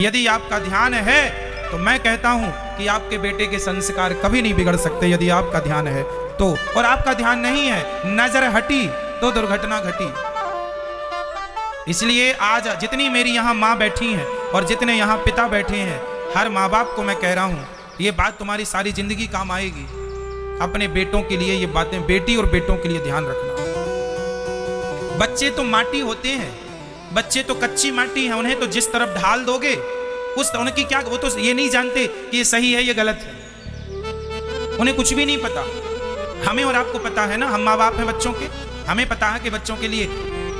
यदि आपका ध्यान है तो मैं कहता हूं कि आपके बेटे के संस्कार कभी नहीं बिगड़ सकते, यदि आपका ध्यान है तो। और आपका ध्यान नहीं है, नजर हटी तो दुर्घटना घटी। इसलिए आज जितनी मेरी यहां मां बैठी हैं और जितने यहां पिता बैठे हैं, हर माँ बाप को मैं कह रहा हूं, ये बात तुम्हारी सारी जिंदगी काम आएगी। अपने बेटों के लिए ये बातें, बेटी और बेटों के लिए ध्यान रखना। बच्चे तो माटी होते हैं, बच्चे तो कच्ची माटी है, उन्हें तो जिस तरफ ढाल दोगे उस उनकी क्या, वो तो ये नहीं जानते कि ये सही है ये गलत है, उन्हें कुछ भी नहीं पता। हमें और आपको पता है ना, हम माँ बाप हैं बच्चों के, हमें पता है कि बच्चों के लिए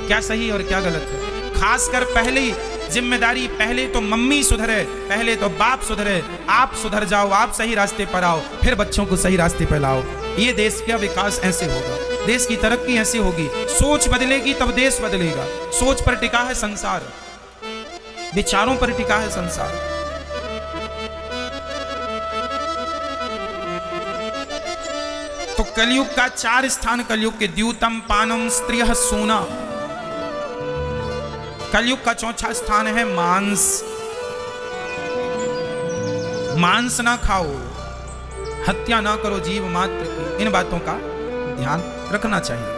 क्या सही और क्या गलत है। खासकर पहली जिम्मेदारी, पहले तो मम्मी सुधरे, पहले तो बाप सुधरे, आप सुधर जाओ, आप सही रास्ते पर आओ, फिर बच्चों को सही रास्ते पर लाओ। ये देश का विकास ऐसे होगा, देश की तरक्की ऐसे होगी। सोच बदलेगी तब देश बदलेगा। सोच पर टिका है संसार, विचारों पर टिका है संसार। तो कलयुग का 4 स्थान, कलयुग के द्यूतम पानम स्त्रियः सूना। कलयुग का 4था स्थान है मांस। मांस ना खाओ, हत्या ना करो जीव मात्र की। इन बातों का ध्यान रखना चाहिए।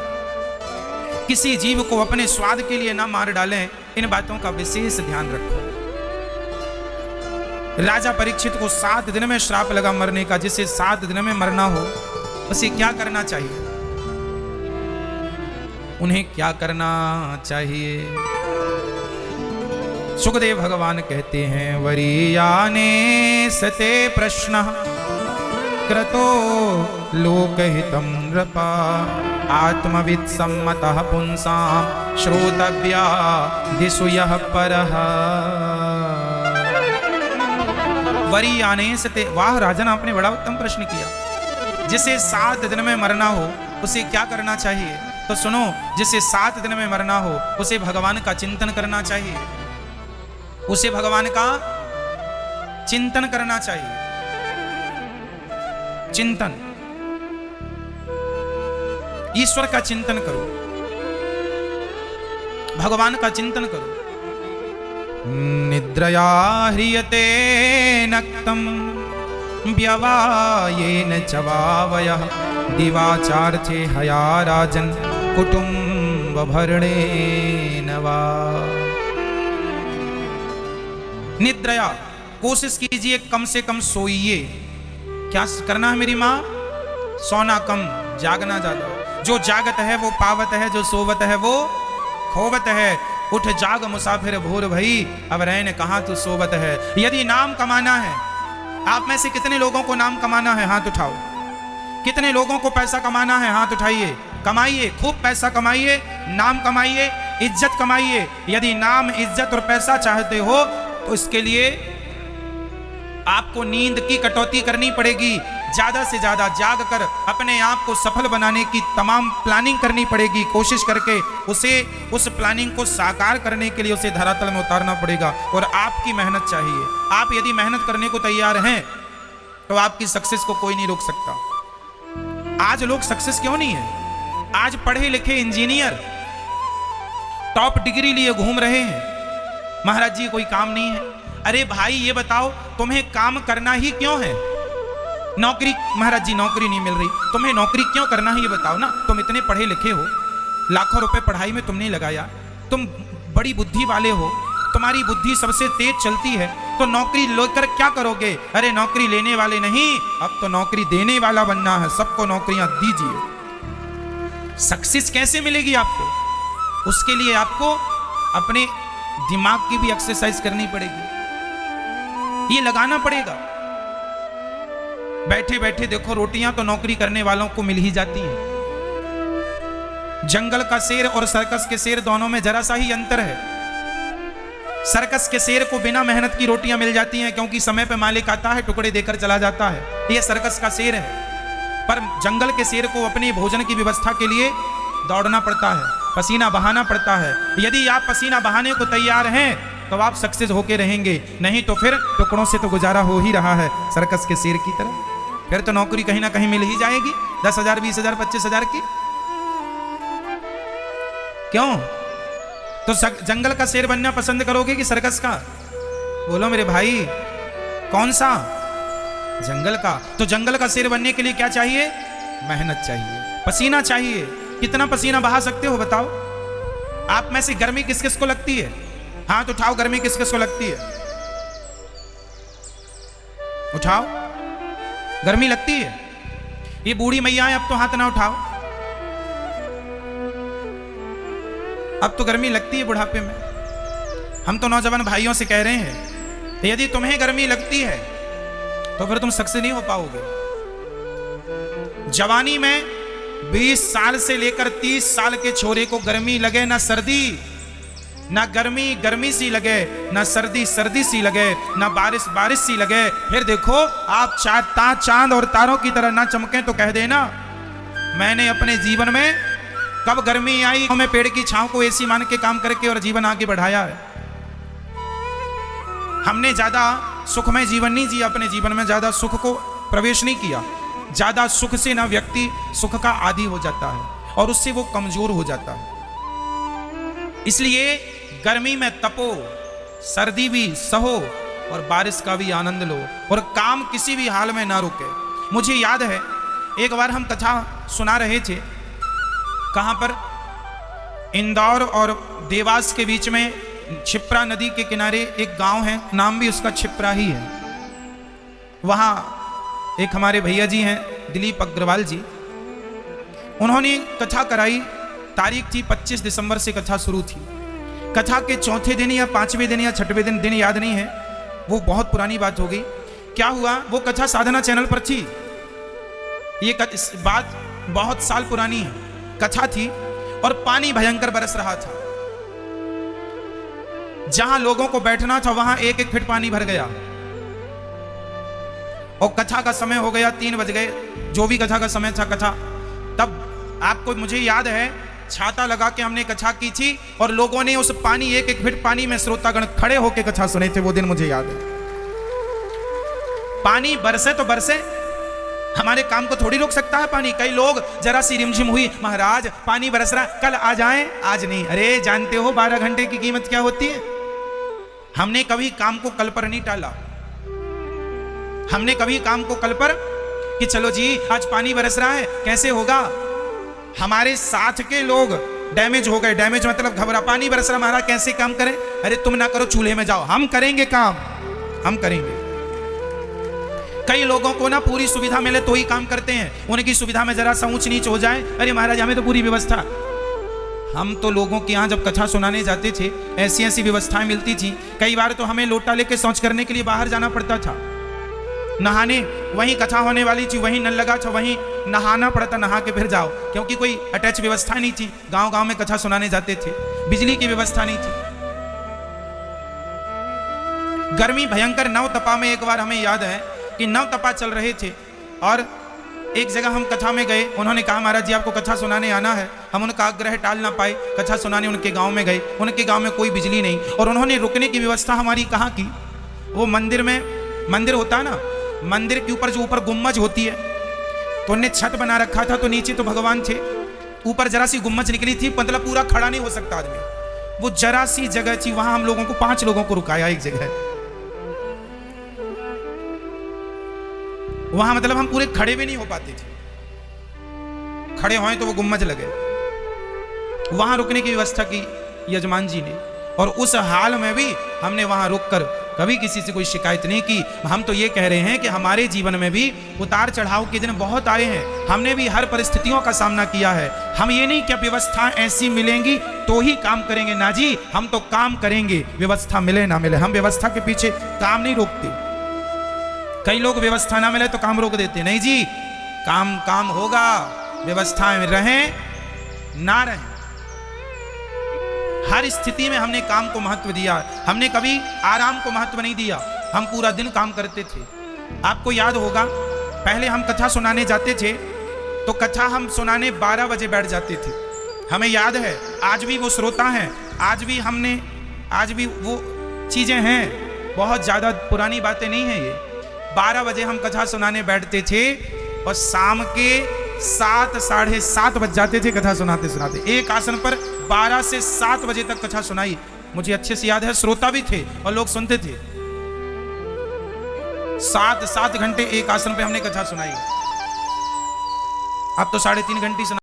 किसी जीव को अपने स्वाद के लिए ना मार डालें, इन बातों का विशेष ध्यान रखो। राजा परीक्षित को 7 दिन में श्राप लगा मरने का। जिसे 7 दिन में मरना हो उसे क्या करना चाहिए? उन्हें क्या करना चाहिए? सुखदेव भगवान कहते हैं, वरीयाने सते प्रश्न क्रतो लोकहितं नृपा आत्मवित् सम्मतः पुंसां श्रोतव्या दिशु यः परः। वरीयाने सते, वाह राजन, आपने बड़ा उत्तम प्रश्न किया। जिसे 7 दिन में मरना हो उसे क्या करना चाहिए? तो सुनो, जिसे 7 दिन में मरना हो उसे भगवान का चिंतन करना चाहिए, उसे भगवान का चिंतन करना चाहिए। चिंतन, ईश्वर का चिंतन करो, भगवान का चिंतन करो। निद्रया ह्रियते नक्तम व्यवायेन च वावयः दिवाचार्थे हया राजन् कुटुम्ब भरणेन वा। निद्रया, कोशिश कीजिए कम से कम सोइए। क्या करना है मेरी माँ? सोना कम, जागना ज्यादा। जो जागत है वो पावत है, जो सोवत है वो खोवत है। उठ जाग मुसाफिर भोर भई, अब रैन कहाँ तू सोवत है। यदि नाम कमाना है, आप में से कितने लोगों को नाम कमाना है? हाथ उठाओ। कितने लोगों को पैसा कमाना है? हाथ उठाइए। कमाइए, खूब पैसा कमाइए, नाम कमाइए, इज्जत कमाइए। यदि नाम, इज्जत और पैसा चाहते हो तो इसके लिए आपको नींद की कटौती करनी पड़ेगी। ज्यादा से ज्यादा जाग कर अपने आप को सफल बनाने की तमाम प्लानिंग करनी पड़ेगी। कोशिश करके उस प्लानिंग को साकार करने के लिए उसे धरातल में उतारना पड़ेगा। और आपकी मेहनत चाहिए। आप यदि मेहनत करने को तैयार हैं तो आपकी सक्सेस को कोई नहीं रोक सकता। आज लोग सक्सेस क्यों नहीं है? आज पढ़े लिखे इंजीनियर टॉप डिग्री लिए घूम रहे हैं, महाराज जी कोई काम नहीं है। अरे भाई ये बताओ, तुम्हें काम करना ही क्यों है? नौकरी, महाराज जी नौकरी नहीं मिल रही, तुम्हें नौकरी क्यों करना है ये बताओ ना। तुम इतने पढ़े लिखे हो, लाखों रुपए पढ़ाई में तुमने लगाया, तुम बड़ी बुद्धि वाले हो, तुम्हारी बुद्धि सबसे तेज चलती है, तो नौकरी लेकर क्या करोगे? अरे नौकरी लेने वाले नहीं, अब तो नौकरी देने वाला बनना है। सबको नौकरियां दीजिए। सक्सेस कैसे मिलेगी आपको? उसके लिए आपको अपने दिमाग की भी एक्सरसाइज करनी पड़ेगी, ये लगाना पड़ेगा। बैठे बैठे देखो, रोटियां तो नौकरी करने वालों को मिल ही जाती हैं। जंगल का शेर और सर्कस के शेर दोनों में जरा सा ही अंतर है। सर्कस के शेर को बिना मेहनत की रोटियां मिल जाती हैं, क्योंकि समय पे मालिक आता है, टुकड़े देकर चला जाता है। ये सर्कस का शेर है। पर जंगल के शेर को अपने भोजन की व्यवस्था के लिए दौड़ना पड़ता है, पसीना बहाना पड़ता है। यदि आप पसीना बहाने को तैयार हैं तो आप सक्सेस होके रहेंगे, नहीं तो फिर टुकड़ों से तो गुजारा हो ही रहा है सर्कस के शेर की तरह। फिर तो नौकरी कहीं ना कहीं मिल ही जाएगी, 10,000, 20,000, 25,000 की। क्यों? तो जंगल का शेर बनना पसंद करोगे कि सर्कस का? बोलो मेरे भाई, कौन सा? जंगल का। तो जंगल का शेर बनने के लिए क्या चाहिए? मेहनत चाहिए, पसीना चाहिए। कितना पसीना बहा सकते हो बताओ? आप में से गर्मी किस किस को लगती है? हाथ उठाओ, गर्मी किस किस को लगती है? उठाओ, गर्मी लगती है? ये बूढ़ी मैया है, अब तो हाथ ना उठाओ। अब तो गर्मी लगती है बुढ़ापे में। हम तो नौजवान भाइयों से कह रहे हैं, यदि तुम्हें गर्मी लगती है तो फिर तुम सक्सेस नहीं हो पाओगे। जवानी में 20 साल से लेकर 30 साल के छोरे को गर्मी लगे ना सर्दी, ना गर्मी गर्मी सी लगे, ना सर्दी सर्दी सी लगे, ना बारिश बारिश सी लगे, फिर देखो आप चांद और तारों की तरह ना चमके तो कह देना मैंने अपने जीवन में कब गर्मी आई, मैं पेड़ की छांव को एसी मान के काम करके और जीवन आगे बढ़ाया है। हमने ज्यादा सुखमय जीवन नहीं जिया, अपने जीवन में ज्यादा सुख को प्रवेश नहीं किया। ज्यादा सुख से ना व्यक्ति सुख का आदी हो जाता है और उससे वो कमजोर हो जाता है। इसलिए गर्मी में तपो, सर्दी भी सहो और बारिश का भी आनंद लो और काम किसी भी हाल में ना रुके। मुझे याद है एक बार हम कथा सुना रहे थे, कहां पर? इंदौर और देवास के बीच में क्षिप्रा नदी के किनारे एक गांव है, नाम भी उसका क्षिप्रा ही है। वहां एक हमारे भैया जी हैं दिलीप अग्रवाल जी, उन्होंने कथा कराई। तारीख थी 25 दिसंबर से कथा शुरू थी। कथा के चौथे दिन या 5वें दिन या 6वें दिन याद नहीं है, वो बहुत पुरानी बात हो गई। क्या हुआ, वो कथा साधना चैनल पर थी। ये बात बहुत साल पुरानी है। कथा थी और पानी भयंकर बरस रहा था। जहां लोगों को बैठना था वहां 1-1 फीट पानी भर गया और कथा का समय हो गया, 3 बज गए, जो भी कथा का समय था कथा। तब आपको मुझे याद है छाता लगा के हमने कथा की थी और लोगों ने उस पानी 1-1 फीट पानी में श्रोतागण खड़े होकर कथा सुने थे। वो दिन मुझे याद है। पानी बरसे तो बरसे, हमारे काम को थोड़ी रोक सकता है पानी। कई लोग जरा सी रिमझिम हुई, महाराज पानी बरस रहा, कल आ जाएं, आज नहीं। अरे जानते हो 12 घंटे की कीमत क्या होती है? हमने कभी काम को कल पर नहीं टाला। हमने कभी काम को कल पर कि चलो जी आज पानी बरस रहा है, कैसे होगा? हमारे साथ के लोग डैमेज हो गए। डैमेज मतलब घबरा, पानी बरस रहा महाराज कैसे काम करें? अरे तुम ना करो, चूल्हे में जाओ, हम करेंगे काम, हम करेंगे। कई लोगों को ना पूरी सुविधा मिले तो ही काम करते हैं, उनकी सुविधा में जरा सा ऊंच नीच हो जाए, अरे महाराज हमें तो पूरी व्यवस्था। हम तो लोगों के यहाँ जब कथा सुनाने जाते थे ऐसी ऐसी व्यवस्थाएं मिलती थी। कई बार तो हमें लोटा लेके शौच करने के लिए बाहर जाना पड़ता था, नहाने। वहीं कथा होने वाली थी, वहीं नल लगा था, वहीं नहाना पड़ता, नहा के फिर जाओ, क्योंकि कोई अटैच व्यवस्था नहीं थी। गांव गांव में कथा सुनाने जाते थे, बिजली की व्यवस्था नहीं थी। गर्मी भयंकर नव तपा में एक बार हमें याद है कि नव तपा चल रहे थे और एक जगह हम कथा में गए। उन्होंने कहा महाराज जी आपको कथा सुनाने आना है। हम उनका आग्रह टाल ना पाए, कथा सुनाने उनके गांव में गए। उनके गांव में कोई बिजली नहीं और उन्होंने रुकने की व्यवस्था हमारी कहाँ की? वो मंदिर में, मंदिर होता है ना, मंदिर के ऊपर जो ऊपर गुम्मज होती है, तो उन्हें छत बना रखा था, तो नीचे तो भगवान थे, ऊपर जरा सी गुम्मज निकली थी, मतलब पूरा खड़ा नहीं हो सकता आदमी। वो जरा सी जगह थी, वहां हम लोगों को 5 लोगों को रुकाया एक जगह। वहां मतलब हम पूरे खड़े भी नहीं हो पाते थे, खड़े होए तो वो गुम्मज लगे। वहां रुकने की व्यवस्था की यजमान जी ने और उस हाल में भी हमने वहां रुककर कभी किसी से कोई शिकायत नहीं की। हम तो ये कह रहे हैं कि हमारे जीवन में भी उतार चढ़ाव के दिन बहुत आए हैं, हमने भी हर परिस्थितियों का सामना किया है। हम ये नहीं कि व्यवस्था ऐसी मिलेंगी तो ही काम करेंगे, ना जी, हम तो काम करेंगे, व्यवस्था मिले ना मिले। हम व्यवस्था के पीछे काम नहीं रोकते। कई लोग व्यवस्था ना मिले तो काम रोक देते, नहीं जी, काम काम होगा, व्यवस्था में रहें ना रहें, हर स्थिति में हमने काम को महत्व दिया। हमने कभी आराम को महत्व नहीं दिया, हम पूरा दिन काम करते थे। आपको याद होगा पहले हम कथा सुनाने जाते थे तो कथा हम सुनाने 12 बजे बैठ जाते थे। हमें याद है, आज भी वो श्रोता हैं, आज भी वो चीजें हैं, बहुत ज्यादा पुरानी बातें नहीं है ये। 12 बजे हम कथा सुनाने बैठते थे और शाम के 7 साढ़े 7 बज जाते थे कथा सुनाते सुनाते। एक आसन पर 12 से 7 बजे तक कथा सुनाई, मुझे अच्छे से याद है। श्रोता भी थे और लोग सुनते थे। 7 घंटे एक आसन पे हमने कथा सुनाई। अब तो 3.5 घंटे सुना